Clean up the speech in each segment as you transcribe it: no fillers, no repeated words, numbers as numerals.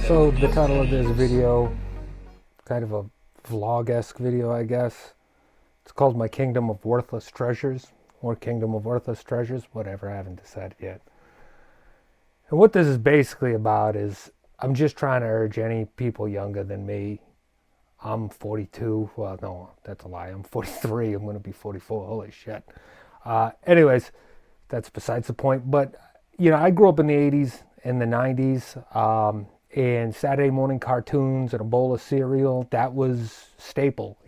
So the title of this video, kind of a vlog-esque video, I guess. It's called My Kingdom of Worthless Treasures, or Kingdom of Worthless Treasures, whatever, I haven't decided yet. And what this is basically about is I'm just trying to urge any people younger than me. I'm 42. Well, no, that's a lie. I'm 43. I'm going to be 44. Holy shit. Anyways, that's besides the point. But, I grew up in the 80s and the 90s. And Saturday morning cartoons and a bowl of cereal, that was staple,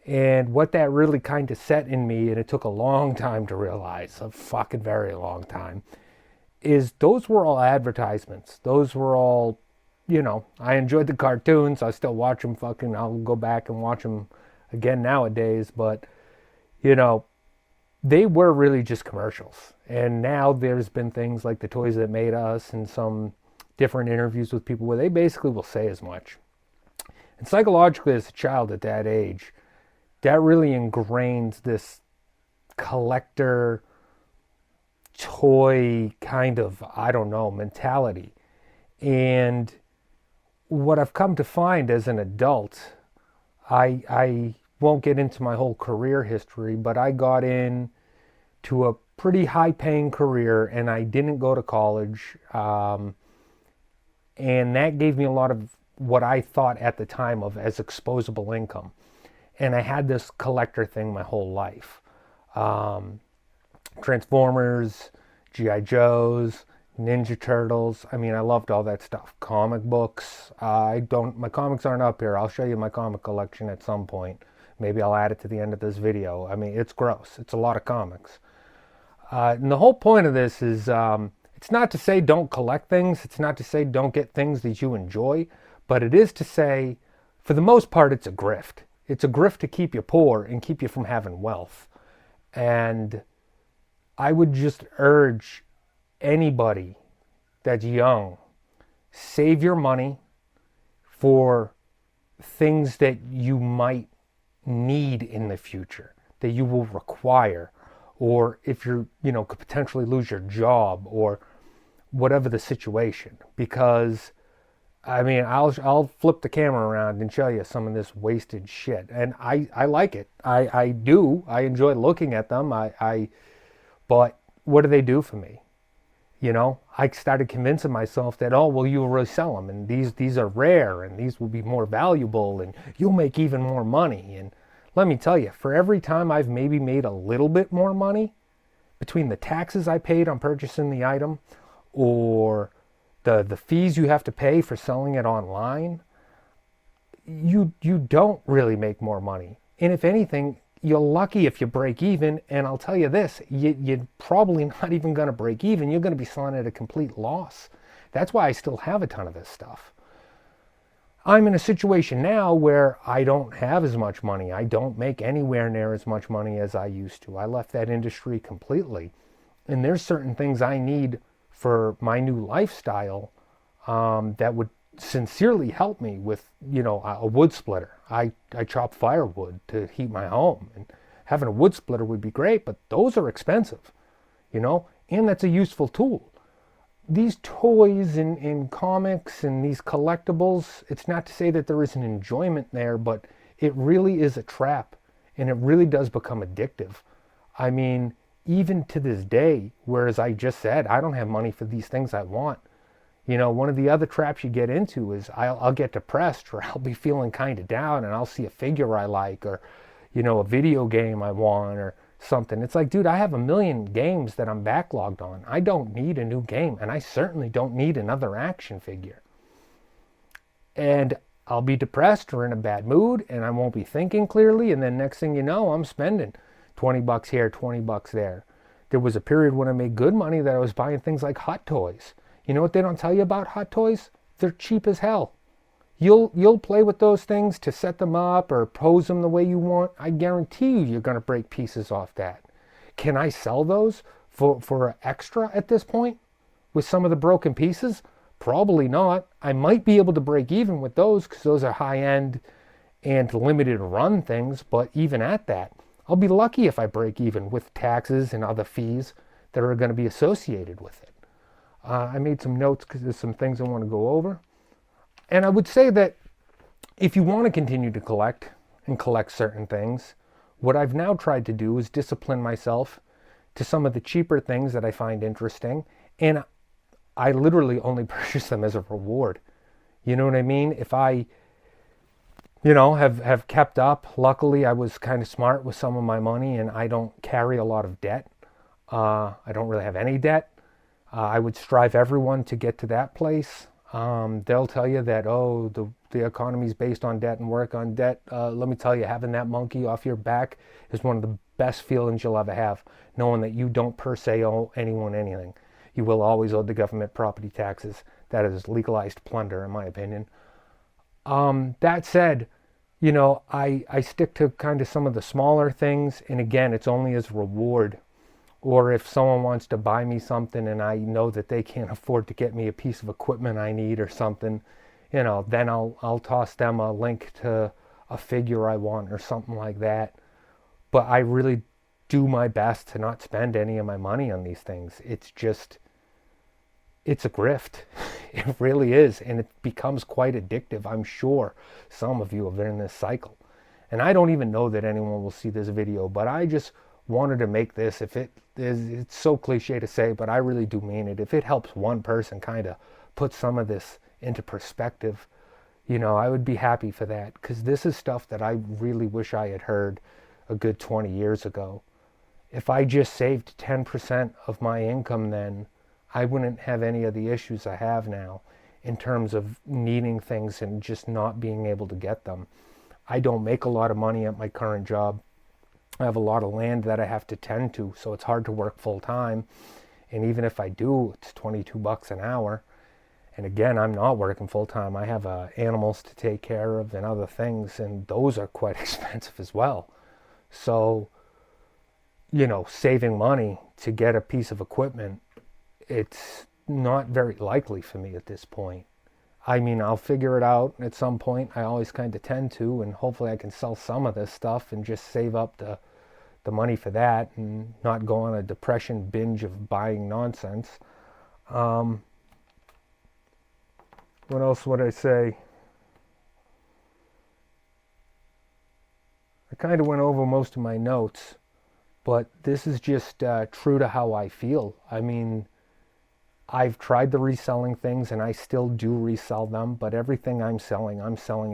And what that really kind of set in me, and it took a long time to realize, a fucking very long time, is those were all advertisements. Those were all, I enjoyed the cartoons. I still watch them I'll go back and watch them again nowadays. But, they were really just commercials. And now there's been things like The Toys That Made Us and some different interviews with people where they basically will say as much. And psychologically, as a child at that age, that really ingrains this collector toy kind of, mentality. And what I've come to find as an adult, I won't get into my whole career history, but I got in to a pretty high paying career and I didn't go to college. And that gave me a lot of what I thought at the time of as exposable income. And I had this collector thing my whole life. Transformers, G.I. Joes, Ninja Turtles. I loved all that stuff. Comic books. My comics aren't up here. I'll show you my comic collection at some point. Maybe I'll add it to the end of this video. It's gross. It's a lot of comics. And the whole point of this is, it's not to say don't collect things. It's not to say don't get things that you enjoy. But it is to say, for the most part, it's a grift. It's a grift to keep you poor and keep you from having wealth. And I would just urge anybody that's young, save your money for things that you might need in the future, that you will require. Or if you're, could potentially lose your job or whatever the situation. Because, I'll flip the camera around and show you some of this wasted shit. And I like it. I do. I enjoy looking at them. But what do they do for me? I started convincing myself that, you will really sell them. And these are rare and these will be more valuable and you'll make even more money. And let me tell you, for every time I've maybe made a little bit more money between the taxes I paid on purchasing the item or the fees you have to pay for selling it online, you don't really make more money. And if anything, you're lucky if you break even. And I'll tell you this, you're probably not even going to break even. You're going to be selling at a complete loss. That's why I still have a ton of this stuff. I'm in a situation now where I don't have as much money. I don't make anywhere near as much money as I used to. I left that industry completely. And there's certain things I need for my new lifestyle that would sincerely help me with, a wood splitter. I chop firewood to heat my home. And having a wood splitter would be great, but those are expensive, and that's a useful tool. These toys and comics and these collectibles, it's not to say that there isn't enjoyment there, but it really is a trap and it really does become addictive. Even to this day, whereas I just said, I don't have money for these things I want. One of the other traps you get into is I'll get depressed or I'll be feeling kind of down and I'll see a figure I like or, a video game I want or something. It's like, dude, I have a million games that I'm backlogged on. I don't need a new game, and I certainly don't need another action figure. And I'll be depressed or in a bad mood, and I won't be thinking clearly, and then next thing you know, I'm spending $20 here, $20 there. There was a period when I made good money that I was buying things like Hot Toys. You know what they don't tell you about Hot Toys? They're cheap as hell. You'll play with those things to set them up or pose them the way you want. I guarantee you're going to break pieces off that. Can I sell those for extra at this point with some of the broken pieces? Probably not. I might be able to break even with those because those are high-end and limited run things, but even at that, I'll be lucky if I break even with taxes and other fees. that are going to be associated with it. I made some notes because there's some things I want to go over. And I would say that if you want to continue to collect and collect certain things, what I've now tried to do is discipline myself to some of the cheaper things that I find interesting. And I literally only purchase them as a reward. You know what I mean? If I, have kept up, luckily I was kind of smart with some of my money and I don't carry a lot of debt. I don't really have any debt. I would strive everyone to get to that place. They'll tell you that, the economy is based on debt and work on debt. Let me tell you, having that monkey off your back is one of the best feelings you'll ever have, knowing that you don't per se owe anyone anything. You will always owe the government property taxes. That is legalized plunder, in my opinion. That said, I stick to kind of some of the smaller things. And again, it's only as reward. Or if someone wants to buy me something and I know that they can't afford to get me a piece of equipment I need or something, then I'll toss them a link to a figure I want or something like that. But I really do my best to not spend any of my money on these things. It's a grift. It really is. And it becomes quite addictive. I'm sure some of you have been in this cycle. And I don't even know that anyone will see this video, but I just wanted to make this, it's so cliche to say, but I really do mean it. If it helps one person kind of put some of this into perspective, I would be happy for that, because this is stuff that I really wish I had heard a good 20 years ago. If I just saved 10% of my income then, I wouldn't have any of the issues I have now in terms of needing things and just not being able to get them. I don't make a lot of money at my current job. I have a lot of land that I have to tend to, so it's hard to work full time. And even if I do, it's $22 an hour. And again, I'm not working full time. I have animals to take care of and other things, and those are quite expensive as well. So, saving money to get a piece of equipment, it's not very likely for me at this point. I mean, I'll figure it out at some point. I always kind of tend to, and hopefully I can sell some of this stuff and just save up the money for that and not go on a depression binge of buying nonsense. What else would I say? I kind of went over most of my notes, but this is just true to how I feel. I mean, I've tried the reselling things and I still do resell them, but everything I'm selling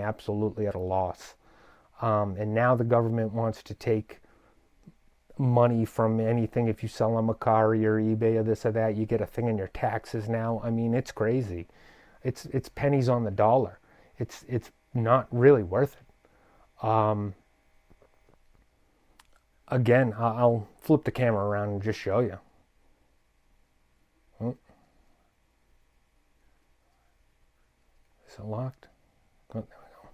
absolutely at a loss. And now the government wants to take money from anything. If you sell on Mercari or eBay or this or that, you get a thing in your taxes now. I mean, it's crazy. It's pennies on the dollar. It's not really worth it. Again, I'll flip the camera around and just show you. Is it locked? Oh, there we go.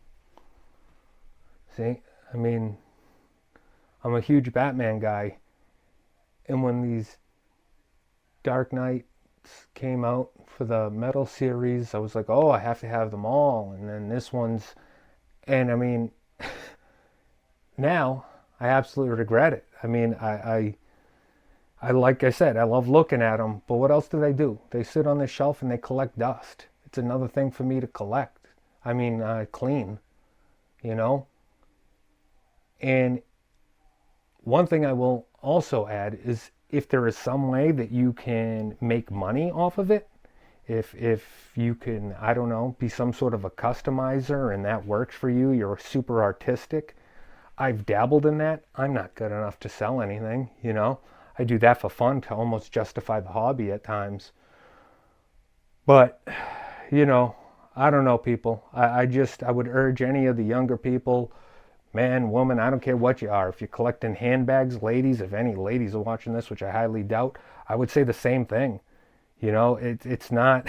See, I mean, I'm a huge Batman guy, and when these Dark Knights came out for the metal series, I was like, I have to have them all. And then this one's, and I mean, now I absolutely regret it. I mean, I like I said, I love looking at them, but what else do? They sit on the shelf and they collect dust. It's another thing for me to collect. I mean, clean, And one thing I will also add is if there is some way that you can make money off of it, if you can, I don't know, be some sort of a customizer and that works for you, you're super artistic. I've dabbled in that. I'm not good enough to sell anything, I do that for fun to almost justify the hobby at times. But, I don't know, people. I would urge any of the younger people, man, woman, I don't care what you are. If you're collecting handbags, ladies, if any ladies are watching this, which I highly doubt, I would say the same thing. It's not,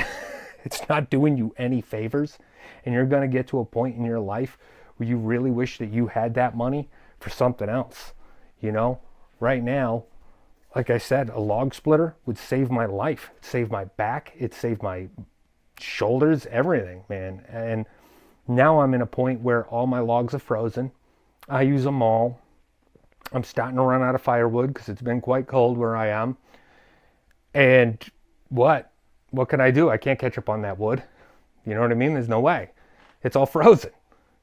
it's not doing you any favors. And you're going to get to a point in your life where you really wish that you had that money for something else. Right now, like I said, a log splitter would save my life. It saved my back. It saved my shoulders, everything, man. And now I'm in a point where all my logs are frozen. I use them all. I'm starting to run out of firewood because it's been quite cold where I am. And what? What can I do? I can't catch up on that wood. You know what I mean? There's no way. It's all frozen.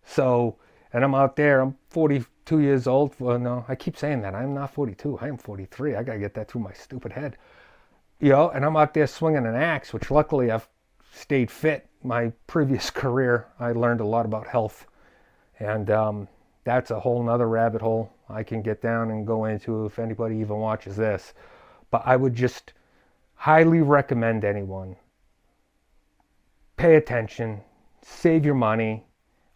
So, and I'm out there. I'm 42 years old. Well, no, I keep saying that. I'm not 42. I am 43. I got to get that through my stupid head. You know, and I'm out there swinging an axe, which luckily I've stayed fit. My previous career, I learned a lot about health. And that's a whole nother rabbit hole I can get down and go into if anybody even watches this. But I would just highly recommend anyone pay attention, save your money.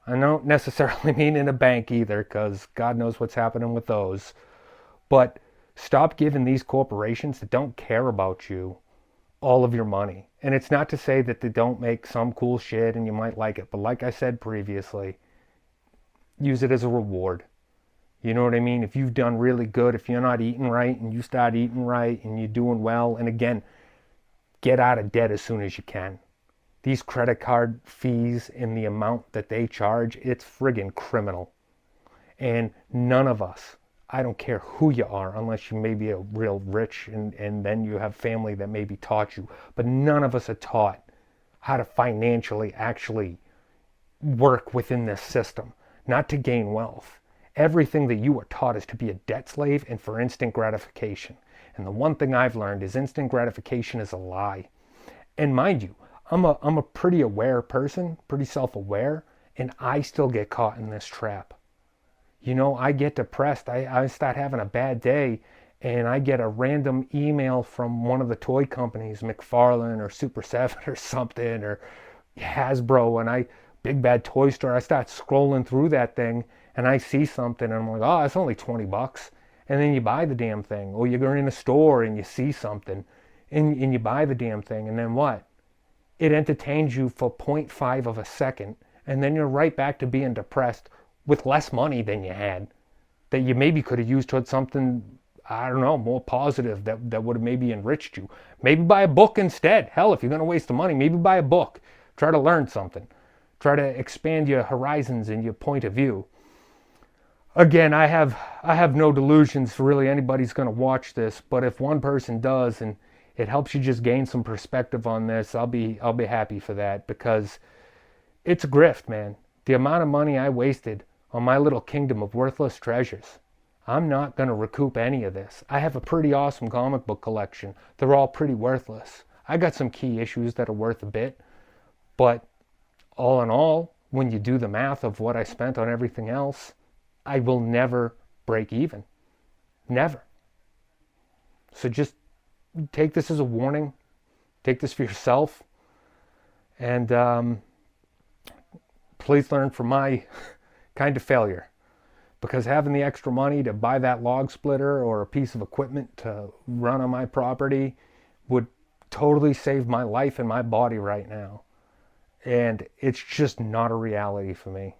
I don't necessarily mean in a bank either, because God knows what's happening with those. But stop giving these corporations that don't care about you all of your money. And it's not to say that they don't make some cool shit and you might like it, but like I said previously, use it as a reward. You know what I mean? If you've done really good, if you're not eating right and you start eating right and you're doing well, and again, get out of debt as soon as you can. These credit card fees and the amount that they charge, it's friggin' criminal. And none of us, I don't care who you are, unless you may be a real rich and then you have family that maybe taught you, but none of us are taught how to financially actually work within this system, not to gain wealth. Everything that you are taught is to be a debt slave and for instant gratification. And the one thing I've learned is instant gratification is a lie. And mind you, I'm a pretty aware person, pretty self-aware, and I still get caught in this trap. You know, I get depressed. I start having a bad day, and I get a random email from one of the toy companies, McFarlane or Super 7 or something, or Hasbro, and Big Bad Toy Store. I start scrolling through that thing, and I see something, and I'm like, oh, it's only $20. And then you buy the damn thing. Or you go in a store and you see something, and you buy the damn thing, and then what? It entertains you for 0.5 of a second, and then you're right back to being depressed with less money than you had that you maybe could have used towards something, I don't know, more positive that would have maybe enriched you. Maybe buy a book instead. Hell, if you're going to waste the money, maybe buy a book. Try to learn something. Try to expand your horizons and your point of view. Again, I have no delusions for really anybody's going to watch this, but if one person does and it helps you just gain some perspective on this, I'll be happy for that, because it's a grift, man. The amount of money I wasted on my little kingdom of worthless treasures. I'm not going to recoup any of this. I have a pretty awesome comic book collection. They're all pretty worthless. I got some key issues that are worth a bit, but all in all, when you do the math of what I spent on everything else, I will never break even. Never. So just take this as a warning. Take this for yourself. And please learn from my kind of failure. Because having the extra money to buy that log splitter or a piece of equipment to run on my property would totally save my life and my body right now. And it's just not a reality for me.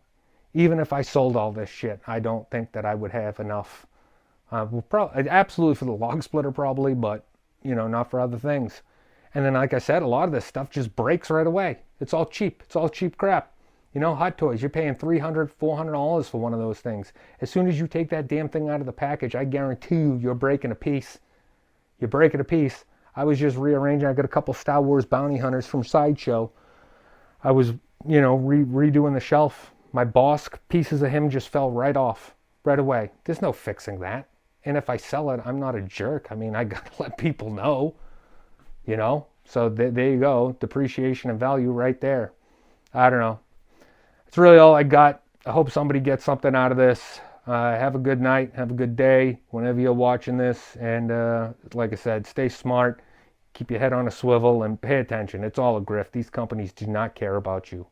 Even if I sold all this shit, I don't think that I would have enough. Absolutely for the log splitter probably, but not for other things. And then, like I said, a lot of this stuff just breaks right away. It's all cheap. It's all cheap crap. Hot Toys, you're paying $300, $400 for one of those things. As soon as you take that damn thing out of the package, I guarantee you're breaking a piece. You're breaking a piece. I was just rearranging. I got a couple Star Wars bounty hunters from Sideshow. I was, redoing the shelf. My boss, pieces of him just fell right off, right away. There's no fixing that. And if I sell it, I'm not a jerk. I mean, I got to let people know, So there you go. Depreciation and value right there. I don't know. It's really all I got. I hope somebody gets something out of this. Have a good night. Have a good day whenever you're watching this. And like I said, stay smart. Keep your head on a swivel and pay attention. It's all a grift. These companies do not care about you.